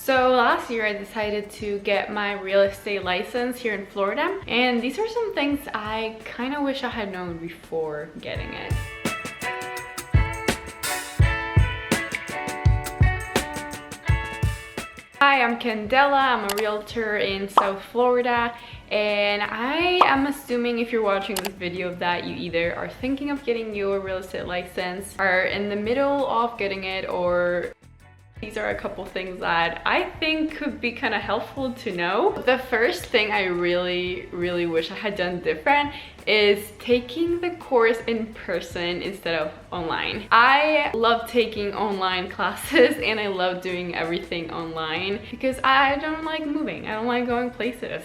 So last year I decided to get my real estate license here in Florida, and these are some things I kind of wish I had known before getting it. Hi, I'm Candela. I'm a realtor in South Florida, and I am assuming if you're watching this video that you either are thinking of getting your real estate license, are in the middle of getting it, or these are a couple things that I think could be kind of helpful to know. The first thing I really wish I had done different is taking the course in person instead of online. I love taking online classes and I love doing everything online because I don't like moving. I don't like going places.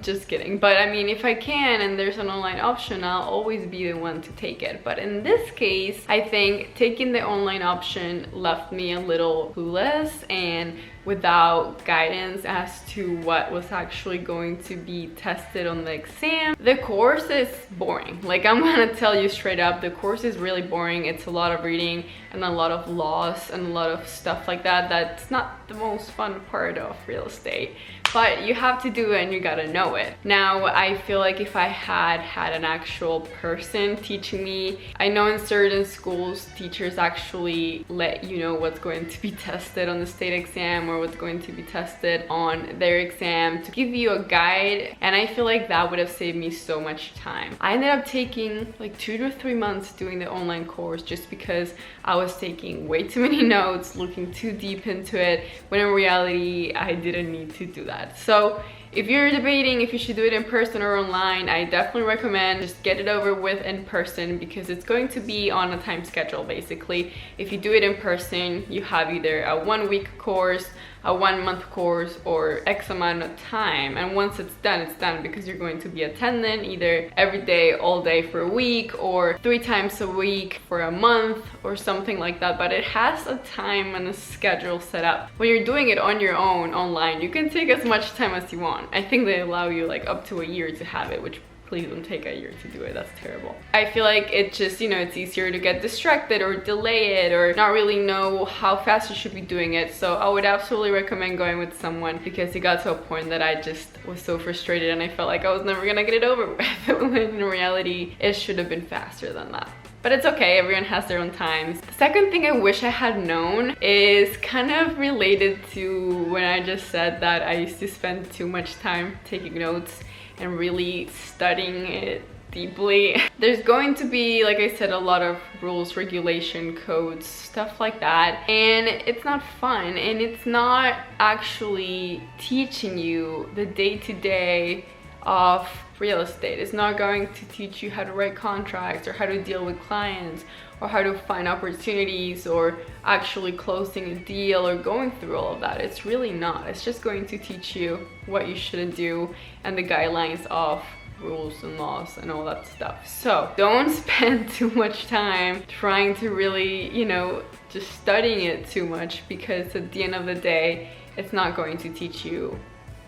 Just kidding. But I mean, if I can and there's an online option, I'll always be the one to take it. But in this case, I think taking the online option left me a little clueless and without guidance as to what was actually going to be tested on the exam. The course is boring. Like, I'm gonna tell you straight up, the course is really boring. It's a lot of reading and a lot of laws and a lot of stuff like that. That's not the most fun part of real estate, but you have to do it and you gotta know it. Now, I feel like if I had an actual person teaching me, I know in certain schools, teachers actually let you know what's going to be tested on the state exam or what's going to be tested on their exam to give you a guide, and I feel like that would have saved me so much time. I ended up taking like 2 to 3 months doing the online course just because I was taking way too many notes, looking too deep into it, when in reality, I didn't need to do that. So if you're debating if you should do it in person or online, I definitely recommend just get it over with in person because it's going to be on a time schedule basically. If you do it in person, you have either a 1-week course, a 1-month course, or X amount of time, and once it's done because you're going to be attending either every day, all day for a week, or 3 times a week for a month or something like that. But it has a time and a schedule set up. When you're doing it on your own online, you can take as much time as you want. I think they allow you like up to a year to have it, which please don't take a year to do it. That's terrible. I feel like it just, you know, it's easier to get distracted or delay it or not really know how fast you should be doing it. So I would absolutely recommend going with someone because it got to a point that I just was so frustrated and I felt like I was never gonna get it over with when in reality it should have been faster than that. But it's okay, everyone has their own times. The second thing I wish I had known is kind of related to when I just said that I used to spend too much time taking notes and really studying it deeply. There's going to be, like I said, a lot of rules, regulation, codes, stuff like that, and it's not fun and it's not actually teaching you the day-to-day of real estate. It's not going to teach you how to write contracts or how to deal with clients or how to find opportunities or actually closing a deal or going through all of that. It's really not. It's just going to teach you what you shouldn't do and the guidelines of rules and laws and all that stuff. So don't spend too much time trying to really, you know, just studying it too much, because at the end of the day, it's not going to teach you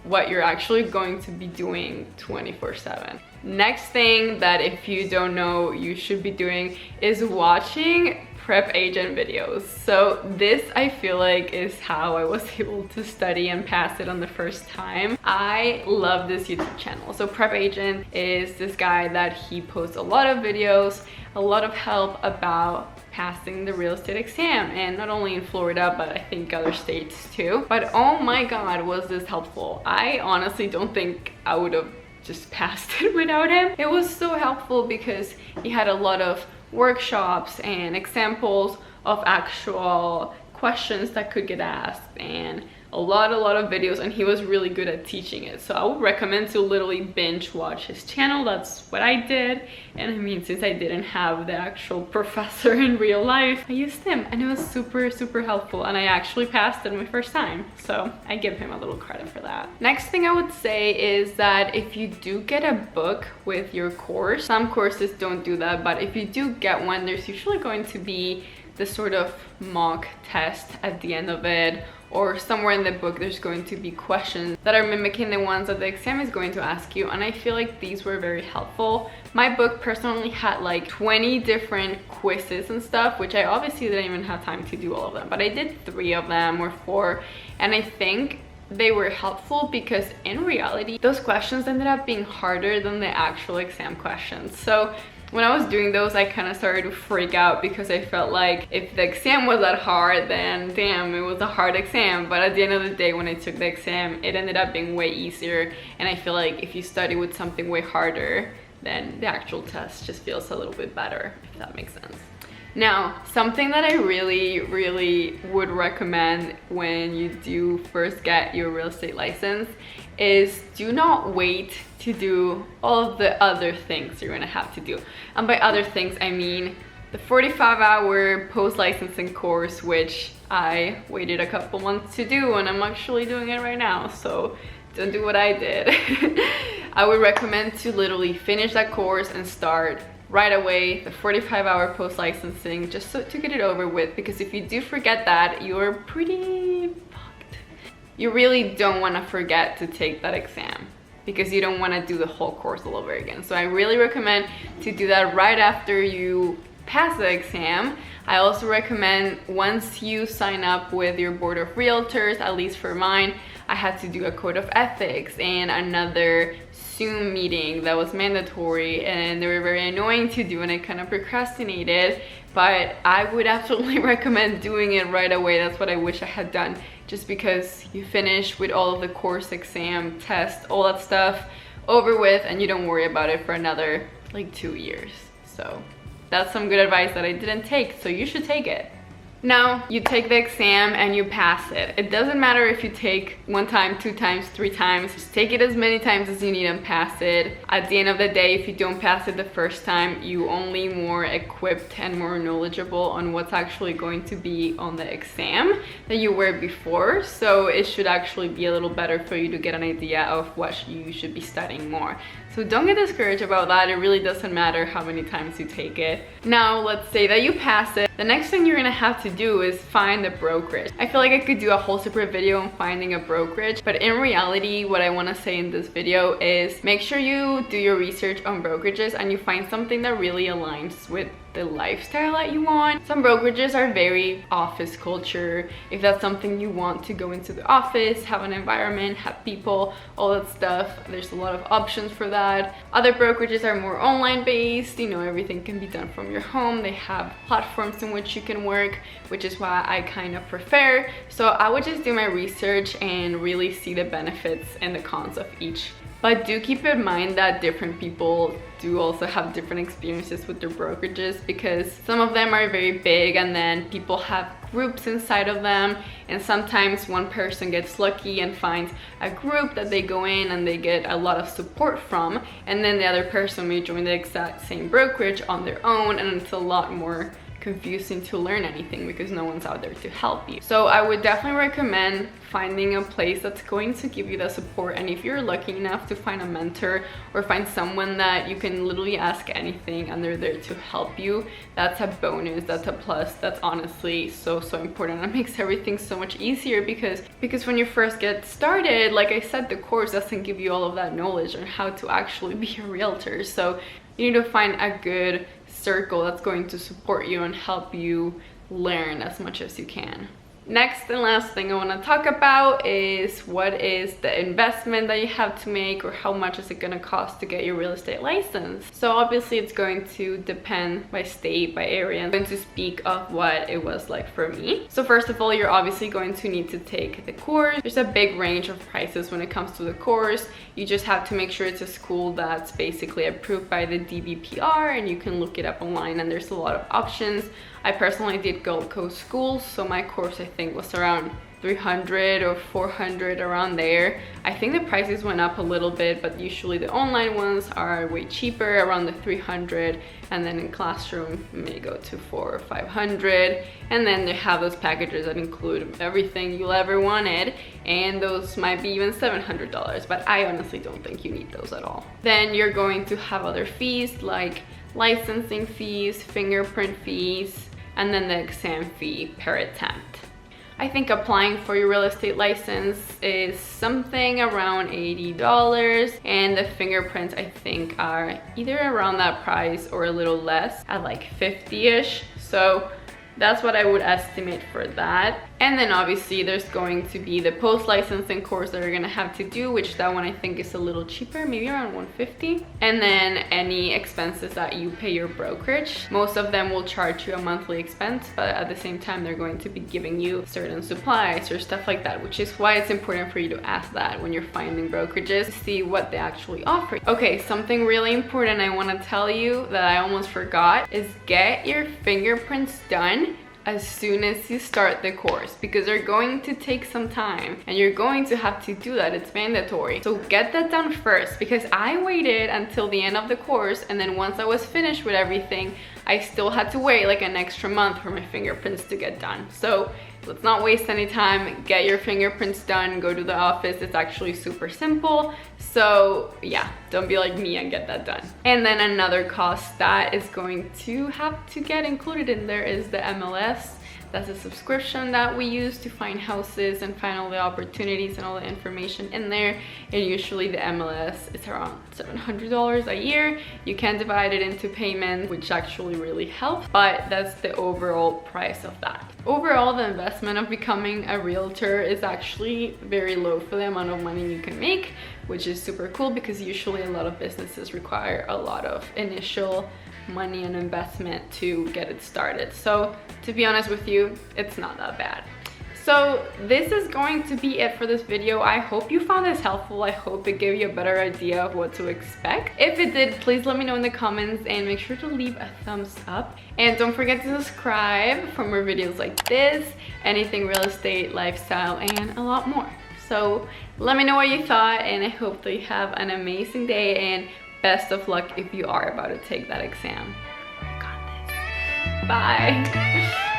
what you're actually going to be doing 24/7. Next thing that if you don't know you should be doing is watching prep agent videos. So this, I feel like, is how I was able to study and pass it on the first time. I love this YouTube channel. So Prep Agent is this guy that he posts a lot of videos, a lot of help about passing the real estate exam, and not only in Florida but I think other states too. But oh my god, was this helpful. I honestly don't think I would have just passed it without him. It was so helpful because he had a lot of workshops and examples of actual questions that could get asked and a lot of videos, and he was really good at teaching it. So I would recommend to literally binge watch his channel. That's what I did. And I mean, since I didn't have the actual professor in real life, I used him and it was super helpful, and I actually passed it my first time. So I give him a little credit for that. Next thing I would say is that if you do get a book with your course, some courses don't do that, but if you do get one, there's usually going to be the sort of mock test at the end of it, or somewhere in the book there's going to be questions that are mimicking the ones that the exam is going to ask you, and I feel like these were very helpful. My book personally had like 20 different quizzes and stuff, which I obviously didn't even have time to do all of them, but I did 3 of them or 4, and I think they were helpful because in reality those questions ended up being harder than the actual exam questions. So when I was doing those, I kind of started to freak out because I felt like if the exam was that hard, then damn, it was a hard exam. But at the end of the day, when I took the exam, it ended up being way easier. And I feel like if you study with something way harder, then the actual test just feels a little bit better, if that makes sense. Now, something that I really would recommend when you do first get your real estate license is do not wait to do all of the other things you're gonna have to do. And by other things, I mean the 45-hour post-licensing course, which I waited a couple months to do, and I'm actually doing it right now, so don't do what I did. I would recommend to literally finish that course and start right away the 45-hour post-licensing, just so to get it over with, because if you do forget that, you're pretty fucked. You really don't want to forget to take that exam because you don't want to do the whole course all over again. So I really recommend to do that right after you pass the exam. I also recommend once you sign up with your board of realtors, at least for mine, I had to do a code of ethics and another Zoom meeting that was mandatory, and they were very annoying to do and I kind of procrastinated, but I would absolutely recommend doing it right away. That's what I wish I had done, just because you finish with all of the course, exam, test, all that stuff over with, and you don't worry about it for another like 2 years. So that's some good advice that I didn't take, so you should take it. Now, you take the exam and you pass it. It doesn't matter if you take 1 time, 2 times, 3 times. Just take it as many times as you need and pass it. At the end of the day, if you don't pass it the first time, you only more equipped and more knowledgeable on what's actually going to be on the exam than you were before. So it should actually be a little better for you to get an idea of what you should be studying more. So don't get discouraged about that. It really doesn't matter how many times you take it. Now, let's say that you pass it. The next thing you're gonna have to do is find a brokerage. I feel like I could do a whole separate video on finding a brokerage, but in reality, what I wanna say in this video is make sure you do your research on brokerages and you find something that really aligns with the lifestyle that you want. Some brokerages are very office culture. If that's something you want to go into the office, have an environment, have people, all that stuff, there's a lot of options for that. Other brokerages are more online based, you know, everything can be done from your home. They have platforms in which you can work, which is why I kind of prefer. So I would just do my research and really see the benefits and the cons of each. But do keep in mind that different people do also have different experiences with their brokerages, because some of them are very big and then people have groups inside of them, and sometimes one person gets lucky and finds a group that they go in and they get a lot of support from, and then the other person may join the exact same brokerage on their own, and it's a lot more confusing to learn anything because no one's out there to help you. So I would definitely recommend finding a place that's going to give you the support, and if you're lucky enough to find a mentor or find someone that you can literally ask anything and they're there to help you, that's a bonus, that's a plus. That's honestly so important. It makes everything so much easier because when you first get started, like I said, the course doesn't give you all of that knowledge on how to actually be a realtor. So you need to find a good circle that's going to support you and help you learn as much as you can. Next and last thing I want to talk about is what is the investment that you have to make, or how much is it going to cost to get your real estate license. So obviously it's going to depend by state, by area. I'm going to speak of what it was like for me. So first of all, you're obviously going to need to take the course. There's a big range of prices when it comes to the course. You just have to make sure it's a school that's basically approved by the DBPR, and you can look it up online and there's a lot of options. I personally did Gold Coast schools, so my course I think was around 300 or 400, around there. I think the prices went up a little bit, but usually the online ones are way cheaper, around the 300, and then in classroom may go to 400 or 500, and then they have those packages that include everything you'll ever wanted, and those might be even $700, but I honestly don't think you need those at all. Then you're going to have other fees like licensing fees, fingerprint fees, and then the exam fee per attempt. I think applying for your real estate license is something around $80, and the fingerprints I think are either around that price or a little less at like 50-ish. So that's what I would estimate for that. And then obviously there's going to be the post-licensing course that you're gonna have to do, which that one I think is a little cheaper, maybe around $150. And then any expenses that you pay your brokerage. Most of them will charge you a monthly expense, but at the same time they're going to be giving you certain supplies or stuff like that, which is why it's important for you to ask that when you're finding brokerages, to see what they actually offer. Okay, something really important I want to tell you that I almost forgot is get your fingerprints done as soon as you start the course, because they're going to take some time and you're going to have to do that. It's mandatory. So get that done first, because I waited until the end of the course, and then once I was finished with everything, I still had to wait like an extra month for my fingerprints to get done. So let's not waste any time. Get your fingerprints done, go to the office. It's actually super simple. So yeah, don't be like me and get that done. And then another cost that is going to have to get included in there is the MLS. That's a subscription that we use to find houses and find all the opportunities and all the information in there. And usually the MLS is around $700 a year. You can divide it into payments, which actually really helps, but that's the overall price of that. Overall, the investment of becoming a realtor is actually very low for the amount of money you can make, which is super cool, because usually a lot of businesses require a lot of initial money and investment to get it started. So to be honest with you, it's not that bad. So this is going to be it for this video. I hope you found this helpful. I hope it gave you a better idea of what to expect. If it did, please let me know in the comments, and make sure to leave a thumbs up. And don't forget to subscribe for more videos like this, anything real estate, lifestyle, and a lot more. So let me know what you thought, and I hope that you have an amazing day, and best of luck if you are about to take that exam. You got this. Bye.